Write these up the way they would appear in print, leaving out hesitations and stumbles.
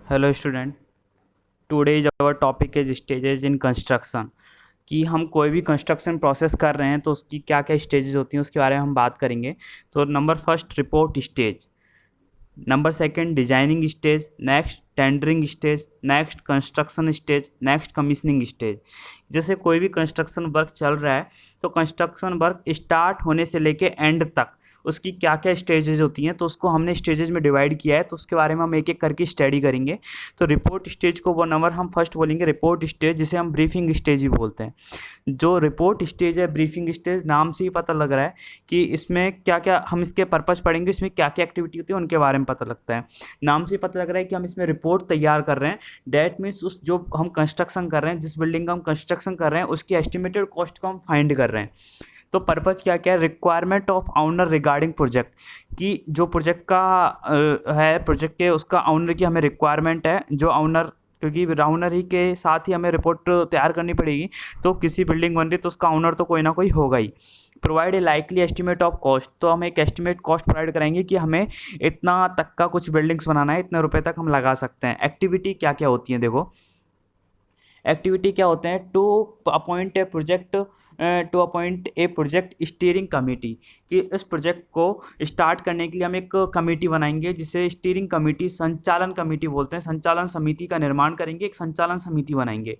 Hello student. Today is our topic is stages in construction. कि हम कोई भी कंस्ट्रक्शन प्रोसेस कर रहे हैं तो उसकी क्या क्या स्टेजेस होती हैं उसके बारे में हम बात करेंगे। तो number first report stage, number second designing stage, next tendering stage, next construction stage, next commissioning stage. जैसे कोई भी कंस्ट्रक्शन वर्क चल रहा है तो कंस्ट्रक्शन वर्क स्टार्ट होने से लेके एंड तक उसकी क्या क्या स्टेजेज होती हैं तो उसको हमने स्टेजेज में डिवाइड किया है, तो उसके बारे में हम एक एक करके स्टडी करेंगे। तो रिपोर्ट स्टेज को वो नंबर हम फर्स्ट बोलेंगे रिपोर्ट स्टेज, जिसे हम ब्रीफिंग स्टेज भी बोलते हैं। जो रिपोर्ट स्टेज है, ब्रीफिंग स्टेज, नाम से ही पता लग रहा है कि इसमें क्या क्या हम इसके पर्पस पढ़ेंगे, इसमें क्या क्या एक्टिविटी होती है उनके बारे में पता लगता है। नाम से ही पता लग रहा है कि हम इसमें रिपोर्ट तैयार कर रहे हैं। डैट मीन्स उस जो हम कंस्ट्रक्शन कर रहे हैं, जिस बिल्डिंग का हम कंस्ट्रक्शन कर रहे हैं उसकी एस्टिमेटेड कॉस्ट को हम फाइंड कर रहे हैं। तो पर्पज क्या क्या है, requirement of owner regarding project, कि जो प्रोजेक्ट का है, प्रोजेक्ट के उसका ऑनर की हमें रिक्वायरमेंट है, जो ऑनर, क्योंकि ऑनर ही के साथ ही हमें रिपोर्ट तैयार करनी पड़ेगी। तो किसी बिल्डिंग बन रही तो उसका ऑनर तो कोई ना कोई होगा ही। Provide a likely estimate of cost, तो हम एक एस्टिमेट कॉस्ट प्रोवाइड कराएंगे कि हमें इतना तक का कुछ बिल्डिंग्स बनाना है, इतने रुपए तक हम लगा सकते हैं। एक्टिविटी क्या क्या होती है, देखो एक्टिविटी क्या होते हैं। To appoint a project steering committee, कि इस प्रोजेक्ट को स्टार्ट करने के लिए हम एक कमेटी बनाएंगे जिसे स्टीयरिंग कमेटी, संचालन कमेटी बोलते हैं। संचालन समिति का निर्माण करेंगे, एक संचालन समिति बनाएंगे।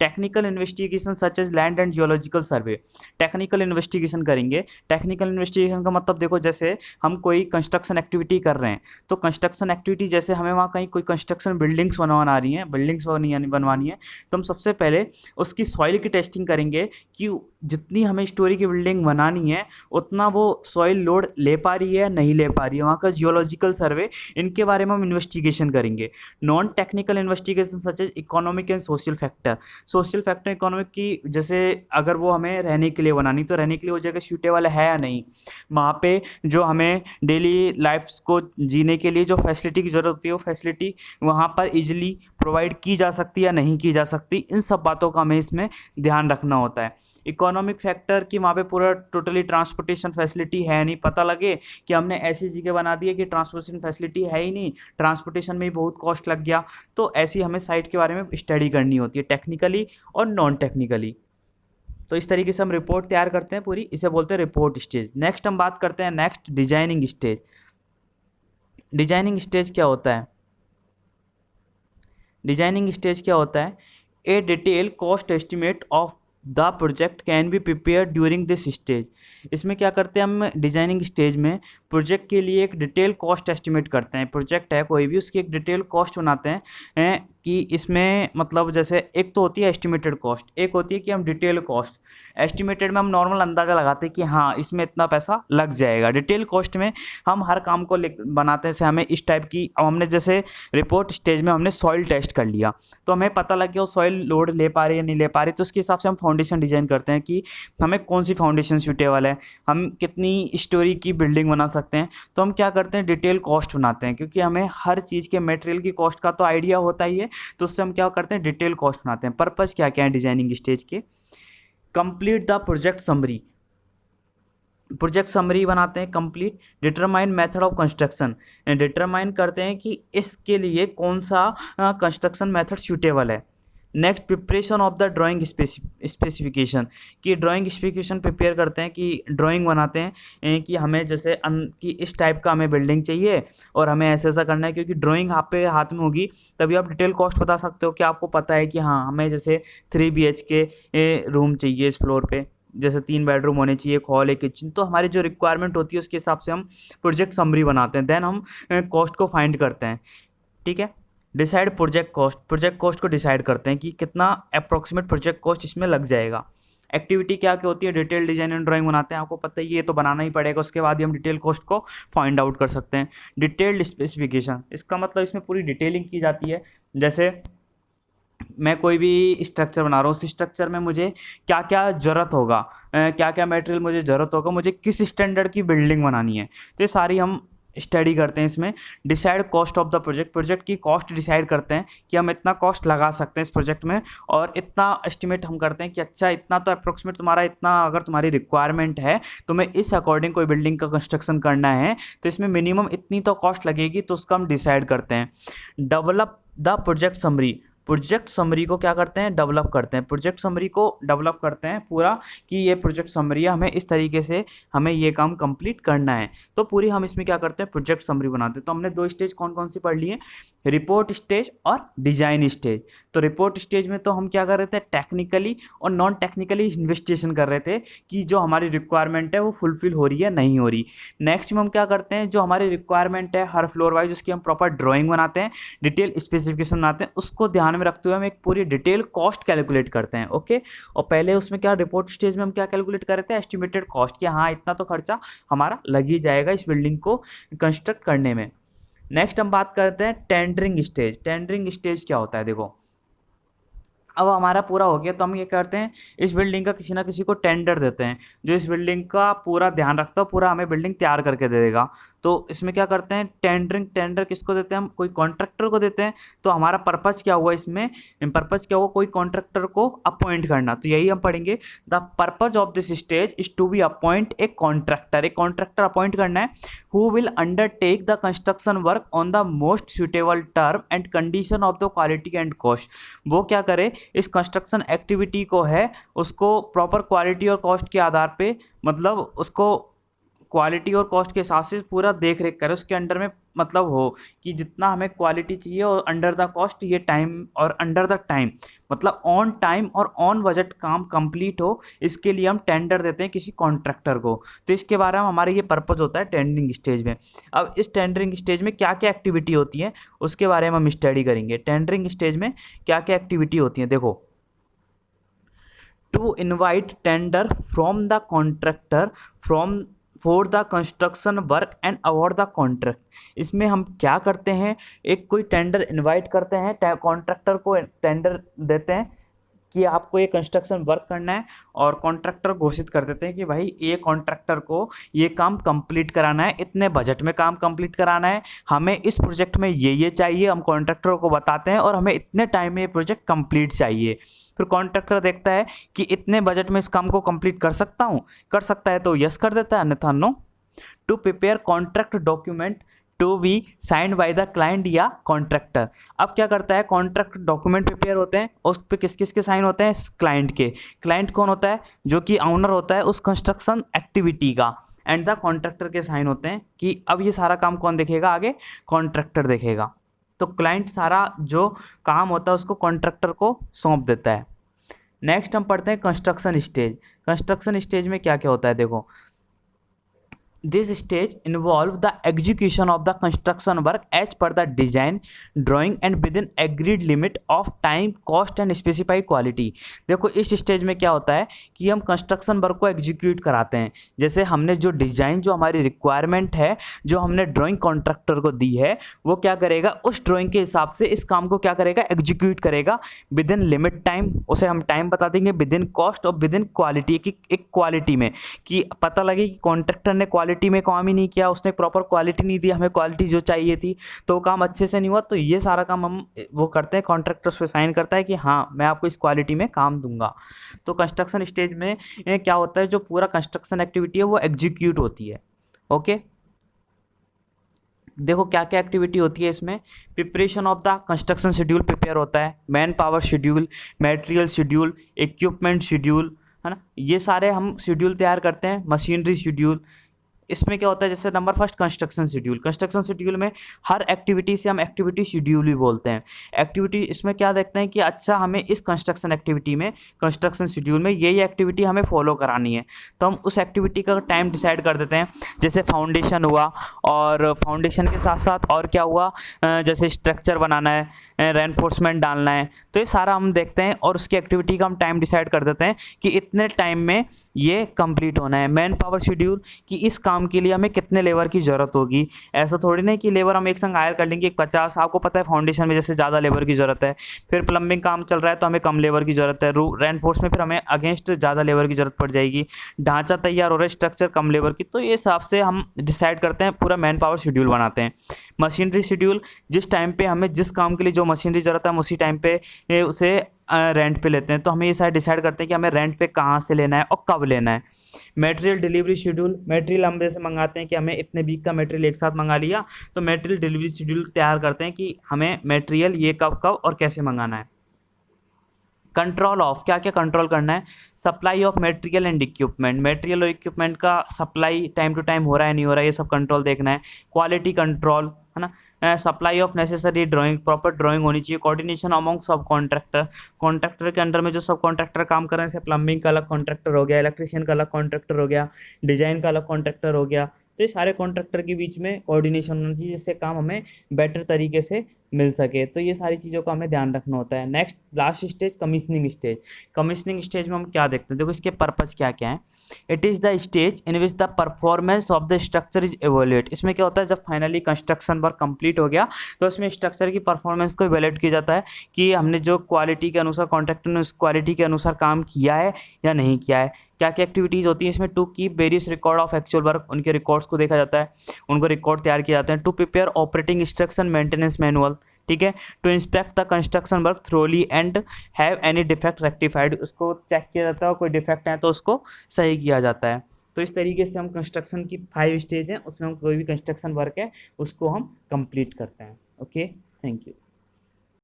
Technical investigation such as land and geological survey, technical investigation करेंगे। टेक्निकल इन्वेस्टिगेशन का मतलब देखो, जैसे हम कोई कंस्ट्रक्शन एक्टिविटी कर रहे हैं तो कंस्ट्रक्शन एक्टिविटी, जैसे हमें वहाँ कहीं कोई कंस्ट्रक्शन बिल्डिंग्स बनवाना आ रही हैं, बिल्डिंग्स बनवानी है, तो हम सबसे पहले उसकी सॉइल की टेस्टिंग करेंगे कि जितनी हमें स्टोरी की बिल्डिंग बनानी है उतना वो सॉइल लोड ले पा रही है नहीं ले पा रही है, वहाँ का जियोलॉजिकल सर्वे, इनके बारे में हम इन्वेस्टिगेशन करेंगे। Non technical investigation such as economic and social factor, social factor economic की, जैसे अगर वो हमें रहने के लिए बनानी तो रहने के लिए वो जगह सूटेबल है या नहीं, वहाँ पे जो हमें डेली लाइफ को जीने के लिए जो फैसिलिटी की ज़रूरत होती है वो फैसिलिटी वहाँ पर इजीली प्रोवाइड की जा सकती है या नहीं की जा सकती, इन सब बातों का हमें इसमें ध्यान रखना होता है। इकोनॉमिक फैक्टर कि वहाँ पे पूरा टोटली ट्रांसपोर्टेशन फैसिलिटी है नहीं, पता लगे कि हमने ऐसी जगह बना दी है कि ट्रांसपोर्टेशन फैसिलिटी है ही नहीं, ट्रांसपोर्टेशन में ही बहुत कॉस्ट लग गया, तो ऐसी हमें साइट के बारे में स्टडी करनी होती है, टेक्निकली और नॉन टेक्निकली। तो इस तरीके से हम रिपोर्ट तैयार करते हैं पूरी, इसे बोलते हैं रिपोर्ट स्टेज। नेक्स्ट हम बात करते हैं next designing stage. Designing stage क्या होता है? डिजाइनिंग स्टेज क्या होता है? ए detail cost estimate of the project can be prepare during this stage. इसमें क्या करते हैं हम डिजाइनिंग स्टेज में, प्रोजेक्ट के लिए एक डिटेल कॉस्ट एस्टिमेट करते हैं। प्रोजेक्ट है कोई भी, उसकी एक डिटेल कॉस्ट बनाते हैं कि इसमें मतलब जैसे एक तो होती है एस्टिमेटेड कॉस्ट, एक होती है कि हम डिटेल कॉस्ट। एस्टिमेटेड में हम नॉर्मल अंदाज़ा लगाते हैं कि हाँ इसमें इतना पैसा लग जाएगा। डिटेल कॉस्ट में हम हर काम को बनाते हैं, जैसे हमें इस टाइप की, अब हमने जैसे रिपोर्ट स्टेज में हमने सॉइल टेस्ट कर लिया तो हमें पता लग गया वो सॉइल लोड ले पा रही है नहीं ले पा रही, तो उसके हिसाब से हम फाउंडेशन डिजाइन करते हैं कि हमें कौन सी फाउंडेशन सूटेबल है, हम कितनी स्टोरी की बिल्डिंग बना सकते हैं। तो हम क्या करते हैं, डिटेल कॉस्ट बनाते हैं, क्योंकि हमें हर चीज़ के मटेरियल की कॉस्ट का तो आइडिया होता ही है, तो उससे हम क्या करते हैं, डिटेल कॉस्ट बनाते हैं। पर्पस क्या क्या है डिजाइनिंग स्टेज के? Complete the project summary, project summary बनाते हैं complete. Determine method of construction, determine करते हैं कि इसके लिए कौन सा कंस्ट्रक्शन मेथड सूटेबल है। Next preparation of the drawing specification, कि ड्राइंग स्पेसिफिकेशन प्रिपेयर करते हैं, कि ड्राइंग बनाते हैं कि हमें जैसे कि इस टाइप का हमें बिल्डिंग चाहिए और हमें ऐसा ऐसा करना है, क्योंकि ड्राइंग आप पे हाथ में होगी तभी आप डिटेल कॉस्ट बता सकते हो कि आपको पता है कि हाँ हमें जैसे 3 BHK रूम चाहिए इस फ्लोर पे, जैसे 3 बेडरूम होने चाहिए, एक हॉल एक किचन, तो हमारी जो रिक्वायरमेंट होती है उसके हिसाब से हम प्रोजेक्ट समरी बनाते हैं। देन हम कॉस्ट को फाइंड करते हैं, ठीक है। Decide project cost, project cost को डिसाइड करते हैं कि कितना अप्रोक्सीमेट प्रोजेक्ट कॉस्ट इसमें लग जाएगा। एक्टिविटी क्या क्या होती है, डिटेल डिजाइन एंड ड्राइंग बनाते हैं, आपको पता ही है ये तो बनाना ही पड़ेगा, उसके बाद ही हम डिटेल कॉस्ट को फाइंड आउट कर सकते हैं। डिटेल्ड स्पेसिफिकेशन, इसका मतलब इसमें पूरी डिटेलिंग की जाती है। जैसे मैं कोई भी स्ट्रक्चर बना रहा हूँ, उस स्ट्रक्चर में मुझे क्या क्या ज़रूरत होगा, क्या क्या मटेरियल मुझे ज़रूरत होगा, मुझे किस स्टैंडर्ड की बिल्डिंग बनानी है, तो ये सारी हम स्टडी करते हैं इसमें। Decide cost of the project, project की कॉस्ट डिसाइड करते हैं कि हम इतना कॉस्ट लगा सकते हैं इस प्रोजेक्ट में, और इतना एस्टिमेट हम करते हैं कि अच्छा इतना तो अप्रोक्सीमेट तुम्हारा, इतना अगर तुम्हारी रिक्वायरमेंट है तुम्हें इस अकॉर्डिंग कोई बिल्डिंग का कंस्ट्रक्शन करना है तो इसमें मिनिमम इतनी तो कॉस्ट लगेगी, तो उसका हम डिसाइड करते हैं। डेवलप द प्रोजेक्ट समरी को क्या करते हैं, डेवलप करते हैं, प्रोजेक्ट समरी को डेवलप करते हैं पूरा कि ये प्रोजेक्ट समरी है, हमें इस तरीके से हमें ये काम कंप्लीट करना है। तो पूरी हम इसमें क्या करते हैं, प्रोजेक्ट समरी बनाते हैं। तो हमने 2 स्टेज कौन कौन सी पढ़ ली है, रिपोर्ट स्टेज और डिजाइन स्टेज। तो रिपोर्ट स्टेज में तो हम क्या कर रहे थे, टेक्निकली और नॉन टेक्निकली इन्वेस्टिगेशन कर रहे थे कि जो हमारी रिक्वायरमेंट है वो फुलफिल हो रही है नहीं हो रही। नेक्स्ट में हम क्या करते हैं, जो हमारी रिक्वायरमेंट है हर फ्लोर वाइज उसकी हम प्रॉपर ड्राइंग बनाते हैं, डिटेल स्पेसिफिकेशन बनाते हैं, उसको ध्यान में रखते हुए हम एक पूरी डिटेल कॉस्ट कैलकुलेट करते हैं। ओके, और पहले उसमें क्या, रिपोर्ट स्टेज में हम क्या कैलकुलेट कर रहे थे, एस्टिमेटेड कॉस्ट, कि हाँ इतना तो खर्चा हमारा लग ही जाएगा इस बिल्डिंग को कंस्ट्रक्ट करने में। नेक्स्ट हम बात करते हैं टेंडरिंग स्टेज। टेंडरिंग स्टेज क्या होता है, देखो अब हमारा पूरा हो गया तो हम ये करते हैं, इस बिल्डिंग का किसी ना किसी को टेंडर देते हैं जो इस बिल्डिंग का पूरा ध्यान रखता है, पूरा हमें बिल्डिंग तैयार करके दे देगा। तो इसमें क्या करते हैं, टेंडर किसको देते हैं, हम कोई कॉन्ट्रैक्टर को देते हैं। तो हमारा पर्पज क्या हुआ इसमें, पर्पज क्या हुआ, कोई कॉन्ट्रैक्टर को अपॉइंट करना। तो यही हम पढ़ेंगे, the purpose of this stage is to be appoint a contractor. एक कॉन्ट्रैक्टर अपॉइंट करना है who will undertake the construction work on the most suitable term and condition of the quality and cost. वो क्या करे, इस construction activity को है उसको प्रॉपर क्वालिटी और कॉस्ट के आधार पे, मतलब उसको क्वालिटी और कॉस्ट के हिसाब से पूरा देख रेख करे, उसके अंडर में मतलब हो कि जितना हमें क्वालिटी चाहिए और अंडर द कॉस्ट ये टाइम और अंडर द टाइम, मतलब ऑन टाइम और ऑन बजट काम कंप्लीट हो, इसके लिए हम टेंडर देते हैं किसी कॉन्ट्रैक्टर को। तो इसके बारे में हमारा ये पर्पज होता है टेंडरिंग स्टेज में। अब इस टेंडरिंग स्टेज में क्या क्या एक्टिविटी होती है उसके बारे में हम स्टडी करेंगे। टेंडरिंग स्टेज में क्या क्या एक्टिविटी होती है, देखो, to invite tender from the contractor from for the construction work and award the contract. इसमें हम क्या करते हैं, एक कोई टेंडर इनवाइट करते हैं, कॉन्ट्रैक्टर को टेंडर देते हैं कि आपको ये कंस्ट्रक्शन वर्क करना है, और कॉन्ट्रैक्टर घोषित कर देते हैं कि भाई ये कॉन्ट्रैक्टर को ये काम कंप्लीट कराना है, इतने बजट में काम कंप्लीट कराना है, हमें इस प्रोजेक्ट में ये चाहिए, हम कॉन्ट्रैक्टर को बताते हैं, और हमें इतने टाइम में ये प्रोजेक्ट कंप्लीट चाहिए। फिर कॉन्ट्रैक्टर देखता है कि इतने बजट में इस काम को कंप्लीट कर सकता हूँ, कर सकता है तो यस कर देता है, अन्यथा no. To prepare contract document to be signed by the client या कॉन्ट्रैक्टर। अब क्या करता है, कॉन्ट्रैक्ट डॉक्यूमेंट प्रिपेयर होते हैं, उस पर किस किस के साइन होते हैं, क्लाइंट के। क्लाइंट कौन होता है, जो कि ऑनर होता है उस कंस्ट्रक्शन एक्टिविटी का, एंड द कॉन्ट्रैक्टर के साइन होते हैं कि अब ये सारा काम कौन देखेगा, आगे कॉन्ट्रैक्टर देखेगा। तो क्लाइंट सारा जो काम होता है उसको कॉन्ट्रैक्टर को सौंप देता है। नेक्स्ट हम पढ़ते हैं कंस्ट्रक्शन स्टेज। कंस्ट्रक्शन स्टेज में क्या क्या होता है, देखो, this stage involve the execution of the construction work as per the design drawing and within agreed limit of time cost and specified quality। देखो इस स्टेज में क्या होता है कि हम कंस्ट्रक्शन वर्क को एग्जीक्यूट कराते हैं, जैसे हमने जो डिज़ाइन, जो हमारी रिक्वायरमेंट है, जो हमने ड्राइंग कॉन्ट्रैक्टर को दी है, वो क्या करेगा, उस ड्राइंग के हिसाब से इस काम को क्या करेगा, एग्जीक्यूट करेगा विद इन लिमिट टाइम। उसे हम टाइम बता देंगे, विद इन कॉस्ट और विद इन क्वालिटी, की एक क्वालिटी में, कि पता लगे कि कॉन्ट्रैक्टर ने क्वालिटी में काम ही नहीं किया, उसने प्रॉपर क्वालिटी नहीं दी, हमें क्वालिटी जो चाहिए थी, तो काम अच्छे से नहीं हुआ। तो ये सारा काम हम वो करते हैं, कॉन्ट्रैक्टर उस पे साइन करता है कि हाँ मैं आपको इस क्वालिटी में काम दूंगा। तो कंस्ट्रक्शन स्टेज में क्या होता है, जो पूरा कंस्ट्रक्शन एक्टिविटी है वो एग्जीक्यूट होती है। ओके, देखो क्या क्या एक्टिविटी होती है इसमें। Preparation of the construction schedule prepare होता है, man power schedule, material schedule, equipment schedule, है ना, ये सारे हम शेड्यूल तैयार करते हैं। मशीनरी शेड्यूल, इसमें क्या होता है, जैसे number first construction schedule. Construction schedule में हर एक्टिविटी से हम एक्टिविटी शेड्यूल भी बोलते हैं। एक्टिविटी इसमें क्या देखते हैं कि अच्छा हमें इस कंस्ट्रक्शन एक्टिविटी में, कंस्ट्रक्शन शेड्यूल में ये एक्टिविटी हमें फॉलो करानी है, तो हम उस एक्टिविटी का टाइम डिसाइड कर देते हैं। जैसे फाउंडेशन हुआ, और फाउंडेशन के साथ साथ और क्या हुआ, जैसे स्ट्रक्चर बनाना है, रेनफोर्समेंट डालना है, तो ये सारा हम देखते हैं और उसकी एक्टिविटी का हम टाइम डिसाइड कर देते हैं कि इतने टाइम में ये कंप्लीट होना है। मैन पावर शेड्यूल, कि इस काम के लिए हमें कितने लेबर की ज़रूरत होगी। ऐसा थोड़ी नहीं कि लेबर हम एक संग हायर कर लेंगे 50, आपको पता है फाउंडेशन में जैसे ज़्यादा लेबर की ज़रूरत है, फिर प्लम्बिंग काम चल रहा है तो हमें कम लेबर की ज़रूरत है, रेनफोर्स में फिर हमें अगेंस्ट ज़्यादा लेबर की ज़रूरत पड़ जाएगी, ढांचा तैयार हो रहा है, स्ट्रक्चर कम लेबर की, तो ये हिसाब से हम डिसाइड करते हैं, पूरा मैन पावर शेड्यूल बनाते हैं। मशीनरी शेड्यूल, जिस टाइम पे हमें जिस काम के लिए जो मशीनरी ज़रूरत है हम उसी टाइम पे उसे रेंट पे लेते हैं, तो हमें ये सारे डिसाइड करते हैं कि हमें रेंट पे कहाँ से लेना है और कब लेना है। मटेरियल डिलीवरी शेड्यूल, मटेरियल हम जैसे मंगाते हैं कि हमें इतने वीक का मटेरियल एक साथ मंगा लिया, तो मटेरियल डिलीवरी शेड्यूल तैयार करते हैं कि हमें मटेरियल ये कब कब और कैसे मंगाना है। कंट्रोल ऑफ, क्या क्या कंट्रोल करना है, supply of material and equipment, material और इक्विपमेंट का सप्लाई टाइम टू टाइम हो रहा है नहीं हो रहा है, ये सब कंट्रोल देखना है। क्वालिटी कंट्रोल है ना, supply of necessary drawing, proper drawing होनी चाहिए। कोऑर्डिनेशन अमॉन्ग सब कॉन्ट्रैक्टर, कॉन्ट्रैक्टर के अंडर में जो सब कॉन्ट्रैक्टर काम कर रहे हैं, जैसे प्लम्बिंग का अलग कॉन्ट्रैक्टर हो गया, इलेक्ट्रिशियन का अलग कॉन्ट्रैक्टर हो गया, डिजाइन का अलग कॉन्ट्रैक्टर हो गया, तो ये सारे कॉन्ट्रैक्टर के बीच में कोऑर्डिनेशन होना चाहिए, जिससे काम हमें बेटर तरीके से मिल सके। तो ये सारी चीज़ों का हमें ध्यान रखना होता है। Next last stage commissioning stage. Commissioning stage में हम क्या देखते हैं, देखो इसके पर्पज़ क्या क्या है। It is the stage in which the performance of the structure is evaluate. इसमें क्या होता है, जब फाइनली कंस्ट्रक्शन वर्क कंप्लीट हो गया तो इसमें स्ट्रक्चर की परफॉर्मेंस को एवोल्यूएट किया जाता है कि हमने जो क्वालिटी के अनुसार, कॉन्ट्रैक्टर ने उस क्वालिटी के अनुसार काम किया है या नहीं किया है। क्या क्या एक्टिविटीज़ होती है इसमें, to keep various record of actual work, उनके रिकॉर्ड्स को देखा जाता है, उनको रिकॉर्ड तैयार किए जाते हैं। To prepare operating instruction maintenance manual, ठीक है। To inspect the construction work thoroughly and have any defect rectified, उसको चेक किया जाता है और कोई डिफेक्ट है तो उसको सही किया जाता है। तो इस तरीके से हम कंस्ट्रक्शन की 5 स्टेज हैं, उसमें हम कोई भी कंस्ट्रक्शन वर्क है उसको हम कंप्लीट करते हैं। Okay, thank you.